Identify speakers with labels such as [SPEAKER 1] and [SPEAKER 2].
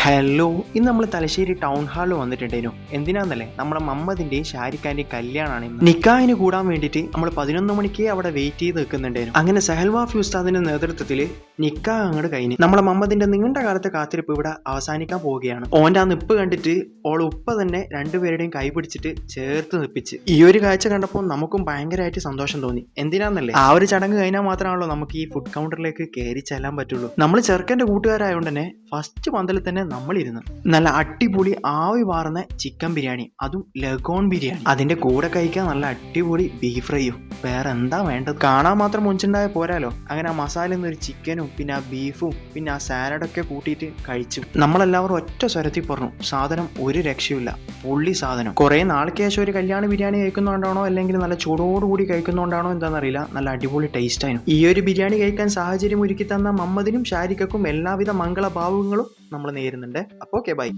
[SPEAKER 1] Hello, ഇന്ന് നമ്മൾ Thalassery town ഹാളിൽ വന്നിട്ടുണ്ടായിരുന്നു. എന്തിനാന്നല്ലേ, നമ്മുടെ മമ്മദിന്റെയും ഷാരിഖാന്റെയും കല്യാണമാണ് ഇന്ന്. നിക്കാഹിന് കൂടാൻ വേണ്ടിയിട്ട് നമ്മൾ 11 മണിക്ക് അവിടെ വെയിറ്റ് ചെയ്ത് നിൽക്കുന്നുണ്ടായിരുന്നു. അങ്ങനെ സഹൽവാഫി ഉസ്താദിന്റെ നേതൃത്വത്തിൽ നിക്കാഹ് അങ്ങോട്ട് കഴിഞ്ഞു. നമ്മളെ മമ്മദിന്റെ നീണ്ട കാലത്തെ കാത്തിരിപ്പ് ഇവിടെ അവസാനിക്കാൻ പോവുകയാണ്. ഓന്റെ ആ നിപ്പ് കണ്ടിട്ട് ഓൾ ഉപ്പ തന്നെ രണ്ടുപേരുടെയും കൈ പിടിച്ചിട്ട് ചേർത്ത് നിപ്പിച്ച്. ഈ ഒരു കാഴ്ച കണ്ടപ്പോൾ നമുക്കും ഭയങ്കരമായിട്ട് സന്തോഷം തോന്നി. എന്തിനാന്നല്ലേ, ആ ഒരു ചടങ്ങ് കഴിഞ്ഞാൽ മാത്രമാണല്ലോ നമുക്ക് ഈ ഫുഡ് കൗണ്ടറിലേക്ക് കയറി ചെല്ലാൻ പറ്റുള്ളൂ. നമ്മൾ ചെറുക്കന്റെ കൂട്ടുകാരായതുകൊണ്ട് തന്നെ ഫസ്റ്റ് പന്തലിൽ തന്നെ നമ്മളിരുന്നു. നല്ല അടിപൊളി ആവി വാർന്ന ചിക്കൻ ബിരിയാണി, അതും ലഗോൺ ബിരിയാണി. അതിന്റെ കൂടെ കഴിക്കാൻ നല്ല അടിപൊളി ബീഫ് ഫ്രൈയും. വേറെ എന്താ വേണ്ടത്? കാണാൻ മാത്രം മുഞ്ചുണ്ടായ പോരാലോ. അങ്ങനെ ആ മസാലയിൽ നിന്ന് ഒരു ചിക്കനും പിന്നെ ആ ബീഫും പിന്നെ ആ സാലഡൊക്കെ കൂട്ടിയിട്ട് കഴിച്ചു. നമ്മളെല്ലാവരും ഒറ്റ സ്വരത്തിൽ പറഞ്ഞു, സാധനം ഒരു രക്ഷയില്ല, പൊള്ളി സാധനം. കുറെ നാൾക്ക് ശേഷം ഒരു കല്യാണ ബിരിയാണി കഴിക്കുന്നതുകൊണ്ടാണോ അല്ലെങ്കിൽ നല്ല ചൂടോടുകൂടി കഴിക്കുന്നതുകൊണ്ടാണോ എന്താണെന്നറിയില്ല, നല്ല അടിപൊളി ടേസ്റ്റ് ആയിരുന്നു. ഈ ഒരു ബിരിയാണി കഴിക്കാൻ സാഹചര്യം ഒരുക്കി തന്ന മമ്മദിനും ഷാരിഖക്കും എല്ലാവിധ മംഗളഭാവങ്ങളും നമ്മൾ നേരുന്നുണ്ട്. അപ്പോൾ ഓക്കെ, ബൈ.